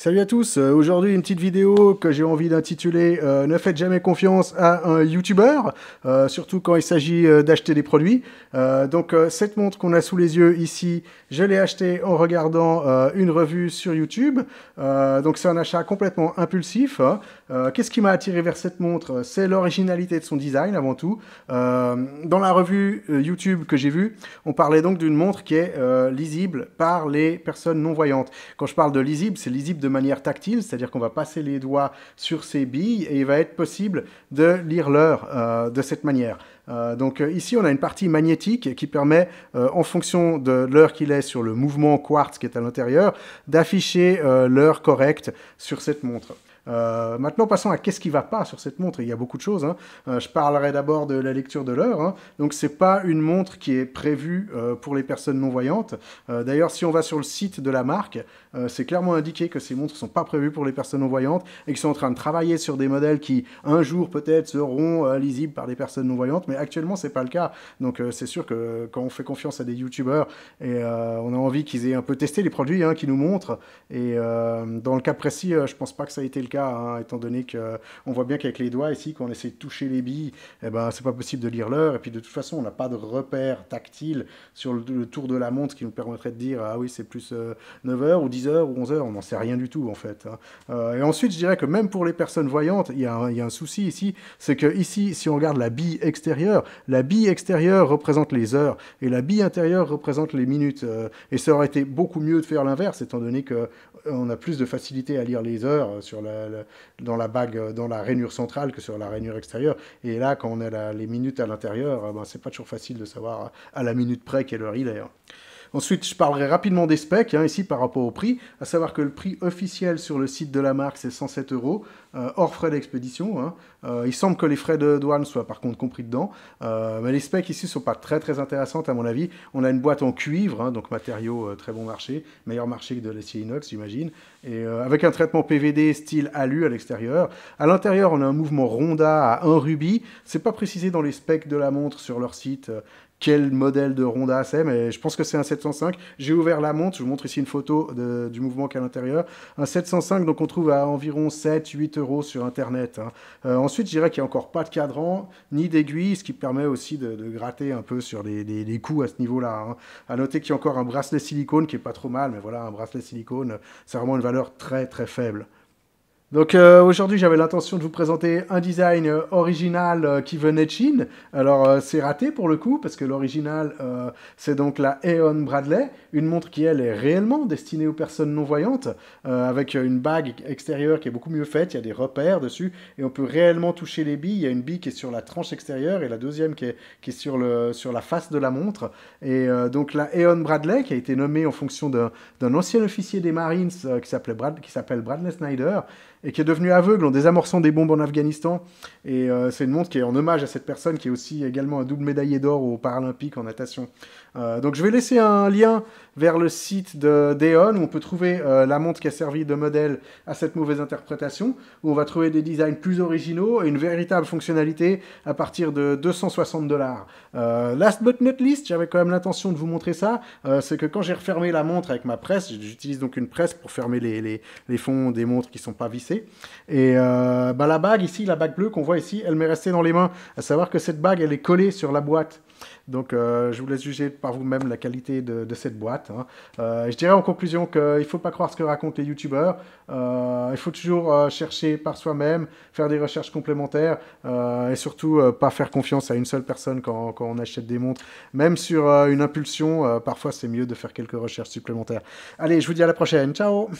Salut à tous, aujourd'hui une petite vidéo que j'ai envie d'intituler Ne faites jamais confiance à un YouTuber, surtout quand il s'agit d'acheter des produits. Cette montre qu'on a sous les yeux ici, je l'ai achetée en regardant une revue sur YouTube. Donc c'est un achat complètement impulsif. Qu'est-ce qui m'a attiré vers cette montre? C'est l'originalité de son design avant tout. Dans la revue YouTube que j'ai vue, on parlait donc d'une montre qui est lisible par les personnes non-voyantes. Quand je parle de lisible, c'est lisible de manière tactile, c'est-à-dire qu'on va passer les doigts sur ces billes et il va être possible de lire l'heure de cette manière. Ici, on a une partie magnétique qui permet, en fonction de l'heure qu'il est sur le mouvement quartz qui est à l'intérieur, d'afficher l'heure correcte sur cette montre. Maintenant, passons à qu'est-ce qui ne va pas sur cette montre. Il y a beaucoup de choses. Je parlerai d'abord de la lecture de l'heure. Donc, ce n'est pas une montre qui est prévue pour les personnes non-voyantes. D'ailleurs, si on va sur le site de la marque, c'est clairement indiqué que ces montres ne sont pas prévues pour les personnes non-voyantes et qu'ils sont en train de travailler sur des modèles qui, un jour, peut-être, seront lisibles par des personnes non-voyantes. Mais actuellement, ce n'est pas le cas. Donc, c'est sûr que quand on fait confiance à des youtubeurs et on a envie qu'ils aient un peu testé les produits qu'ils nous montrent. Et dans le cas précis, je ne pense pas que ça a été le cas, étant donné qu'on voit bien qu'avec les doigts ici, quand on essaie de toucher les billes, eh ben, c'est pas possible de lire l'heure. Et puis de toute façon, on n'a pas de repère tactile sur le tour de la montre qui nous permettrait de dire ah oui, c'est plus 9h ou 10h ou 11h, on n'en sait rien du tout en fait. Et ensuite, je dirais que même pour les personnes voyantes, il y a un souci ici, c'est que ici, si on regarde la bille extérieure représente les heures et la bille intérieure représente les minutes. Et ça aurait été beaucoup mieux de faire l'inverse, étant donné que on a plus de facilité à lire les heures dans la bague, dans la rainure centrale que sur la rainure extérieure. Et là, quand on a les minutes à l'intérieur, c'est pas toujours facile de savoir à la minute près quelle heure il est. Ensuite, je parlerai rapidement des specs, ici par rapport au prix, à savoir que le prix officiel sur le site de la marque, c'est 107 €, hors frais d'expédition. Il semble que les frais de douane soient par contre compris dedans, mais les specs ici ne sont pas très très intéressantes à mon avis. On a une boîte en cuivre, donc matériau très bon marché, meilleur marché que de l'acier inox, j'imagine, et avec un traitement PVD style alu à l'extérieur. À l'intérieur, on a un mouvement Ronda à 1 rubis. C'est pas précisé dans les specs de la montre sur leur site quel modèle de Ronda c'est, mais je pense que c'est un 705. J'ai ouvert la montre, je vous montre ici une photo du mouvement qu'il y a à l'intérieur. Un 705, donc on trouve à environ 7-8 € sur Internet. Ensuite, je dirais qu'il n'y a encore pas de cadran, ni d'aiguille, ce qui permet aussi de gratter un peu sur les coûts à ce niveau-là. À noter qu'il y a encore un bracelet silicone qui est pas trop mal, mais voilà, un bracelet silicone, c'est vraiment une valeur très très faible. Donc aujourd'hui, j'avais l'intention de vous présenter un design original qui venait de Chine. Alors c'est raté pour le coup, parce que l'original, c'est donc la Aeon Bradley, une montre qui, elle, est réellement destinée aux personnes non-voyantes, avec une bague extérieure qui est beaucoup mieux faite, il y a des repères dessus, et on peut réellement toucher les billes. Il y a une bille qui est sur la tranche extérieure, et la deuxième qui est sur la face de la montre. Et donc la Aeon Bradley, qui a été nommée en fonction d'un ancien officier des Marines qui s'appelle Bradley Snyder, et qui est devenu aveugle en désamorçant des bombes en Afghanistan. Et c'est une montre qui est en hommage à cette personne, qui est aussi également un double médaillé d'or aux Paralympiques en natation. Donc je vais laisser un lien vers le site d'Aeon, où on peut trouver la montre qui a servi de modèle à cette mauvaise interprétation, où on va trouver des designs plus originaux et une véritable fonctionnalité à partir de 260 $. Last but not least, j'avais quand même l'intention de vous montrer ça, c'est que quand j'ai refermé la montre avec ma presse, j'utilise donc une presse pour fermer les fonds des montres qui ne sont pas vissés. Et la bague ici, la bague bleue qu'on voit ici, elle m'est restée dans les mains. À savoir que cette bague, elle est collée sur la boîte. Donc je vous laisse juger par vous-même la qualité de cette boîte. Je dirais en conclusion qu'il ne faut pas croire ce que racontent les youtubeurs. Il faut toujours chercher par soi-même, faire des recherches complémentaires et surtout pas faire confiance à une seule personne quand on achète des montres. Même sur une impulsion, parfois c'est mieux de faire quelques recherches supplémentaires. Allez, je vous dis à la prochaine. Ciao!